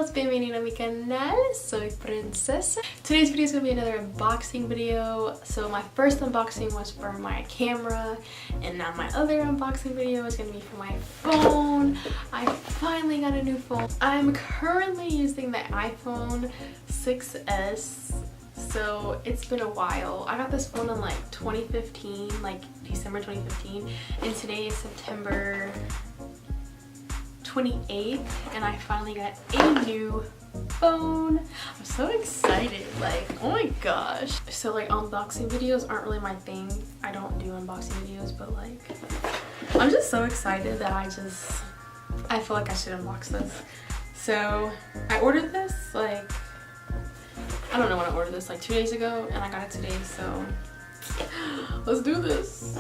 todos, bienvenidos a mi canal, soy Princesa. Today's video is going to be another unboxing video. So my first unboxing was for my camera, and now my other unboxing video is going to be for my phone. I finally got a new phone. I'm currently using the iPhone XS. So it's been a while. I got this phone in like 2015, like December 2015, and today is September 28th, and I finally got a new phone. I'm so excited, like, oh my gosh. So like unboxing videos aren't really my thing. I don't do unboxing videos, but like I'm just so excited that I feel like I should unbox this. So I ordered this like, I don't know when I ordered this, like 2 days ago, and I got it today, so let's do this.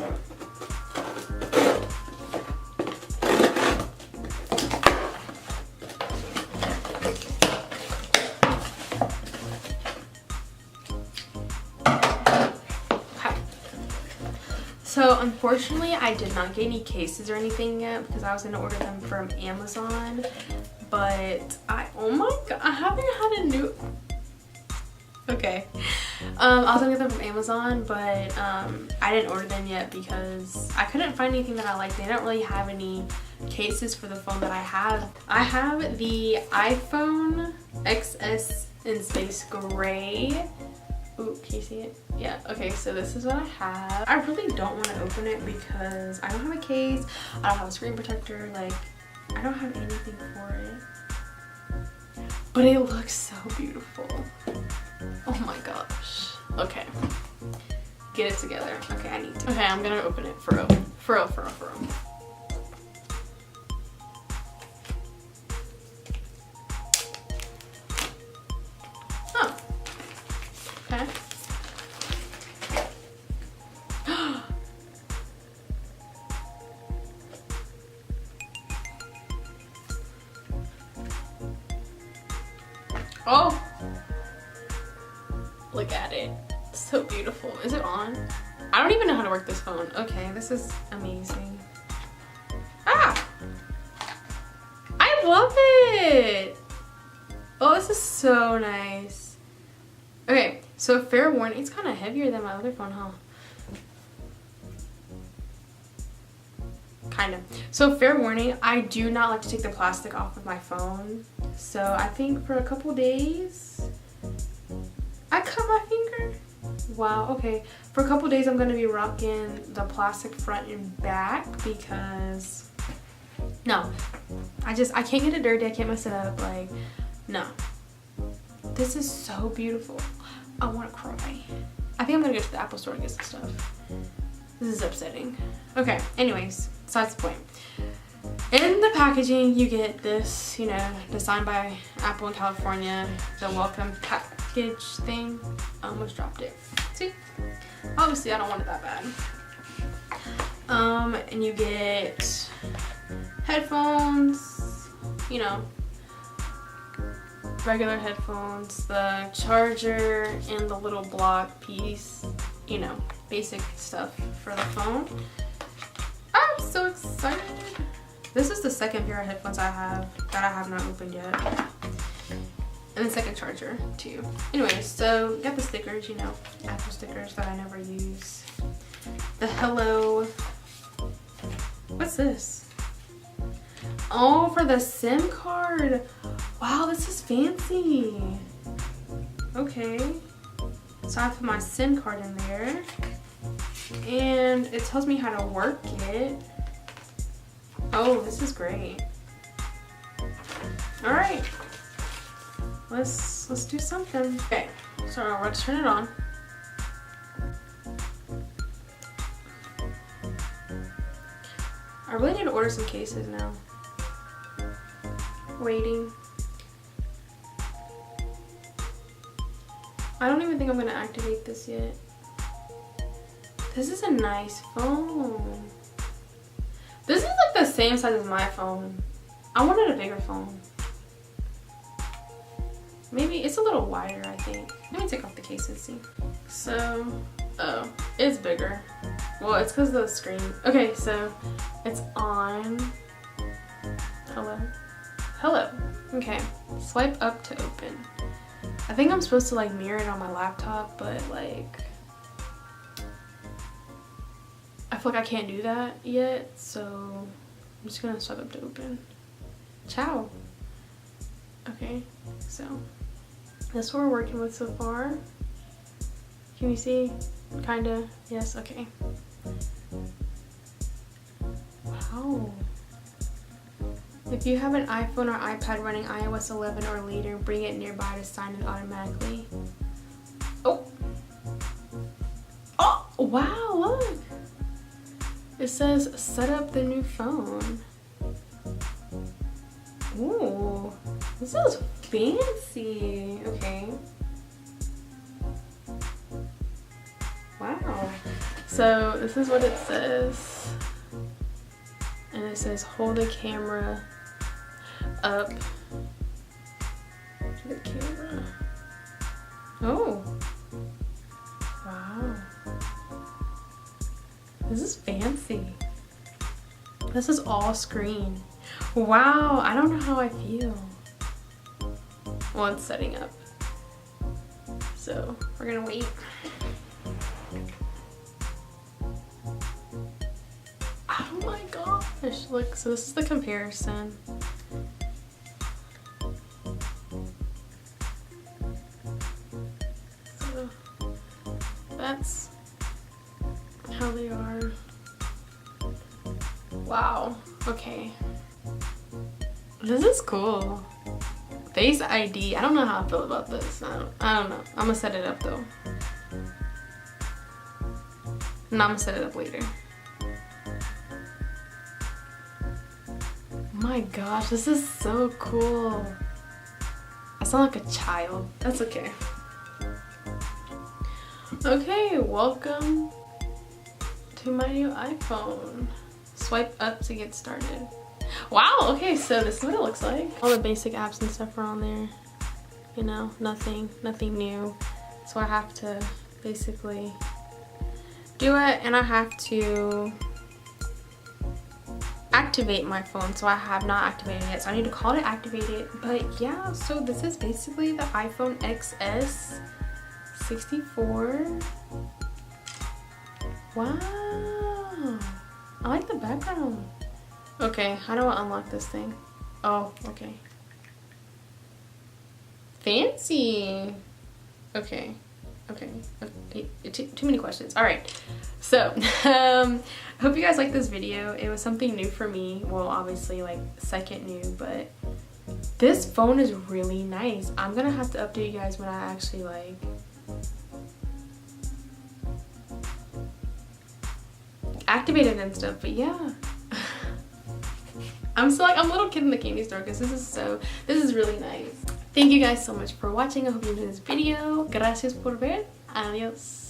So unfortunately I did not get any cases or anything yet because I was going to order them from Amazon, but oh my god, I haven't had a new, okay. I was gonna get them from Amazon, but I didn't order them yet because I couldn't find anything that I liked. They don't really have any cases for the phone that I have. I have the iPhoneXS in space gray. Ooh, can you see it? Yeah, okay, so this is what I have. I really don't want to open it because I don't have a case, I don't have a screen protector, like, I don't have anything for it. But it looks so beautiful. Oh my gosh. Okay. Get it together. Okay, I need to. Okay, I'm gonna open it for real. For real, for real, for real. Oh. Okay. Oh! Look at it. It's so beautiful. Is it on? I don't even know how to work this phone. Okay, this is amazing. Ah! I love it! Oh, this is so nice. Okay, so fair warning, it's kind of heavier than my other phone, huh? Kind of. So fair warning, I do not like to take the plastic off of my phone. So I think for a couple days, I cut my finger. Wow, okay. For a couple days I'm gonna be rocking the plastic front and back because no, I can't get it dirty, I can't mess it up, like, no. This is so beautiful. I wanna cry. I think I'm gonna go to the Apple store and get some stuff. This is upsetting. Okay, anyways, besides the point. In the packaging, you get this, you know, designed by Apple in California, the welcome package thing. I almost dropped it. See? Obviously, I don't want it that bad. And you get headphones, you know, regular headphones, the charger, and the little block piece, you know, basic stuff for the phone. I'm so excited. This is the second pair of headphones I have that I have not opened yet. And the second charger too. Anyways, so got the stickers, you know, Apple stickers that I never use. The hello. What's this? Oh, for the SIM card. Wow, this is fancy. Okay. So I put my SIM card in there. And it tells me how to work it. Oh, this is great. All right, let's do something. Okay, so let's turn it on. I really need to order some cases now. Waiting. I don't even think I'm gonna activate this yet. This is a nice phone. This is like the same size as my phone. I wanted a bigger phone. Maybe it's a little wider, I think. Let me take off the case and see. So, oh, it's bigger. Well, it's because of the screen. Okay, so it's on. Hello. Hello. Okay, swipe up to open. I think I'm supposed to like mirror it on my laptop, but like I feel like I can't do that yet, so I'm just gonna swipe up to open. Ciao. Okay, so that's what we're working with so far. Can you see? Kinda. Yes, okay. Wow. If you have an iPhone or iPad running iOS 11 or later, bring it nearby to sign in automatically. Oh! Oh! Wow, look! It says set up the new phone. Ooh, this is fancy. Okay. Wow. So this is what it says. And it says hold the camera up to the camera. Oh. Wow. This is fancy. This is all screen. Wow, I don't know how I feel. Well, it's setting up. So we're gonna wait. Oh my gosh, look, so this is the comparison. So that's how they are. Wow, okay. This is cool. Face ID, I don't know how I feel about this. I don't know. I'm gonna set it up though. And I'm gonna set it up later. My gosh, this is so cool. I sound like a child. That's okay. Okay, welcome to my new iPhone. Swipe up to get started. Wow, okay, so this is what it looks like. All the basic apps and stuff are on there. You know, nothing new. So I have to basically do it, and I have to activate my phone. So I have not activated it, so I need to call to activate it. But yeah, so this is basically the iPhoneXS 64. Wow, I like the background. Okay, how do I unlock this thing? Oh, okay. Fancy. Okay. Too many questions. All right. So, I hope you guys like this video. It was something new for me. Well, obviously, like, second new, but this phone is really nice. I'm gonna have to update you guys when I actually, like, activate it and stuff, but yeah. I'm still like, I'm a little kid in the candy store because this is really nice. Thank you guys so much for watching. I hope you enjoyed this video. Gracias por ver. Adios.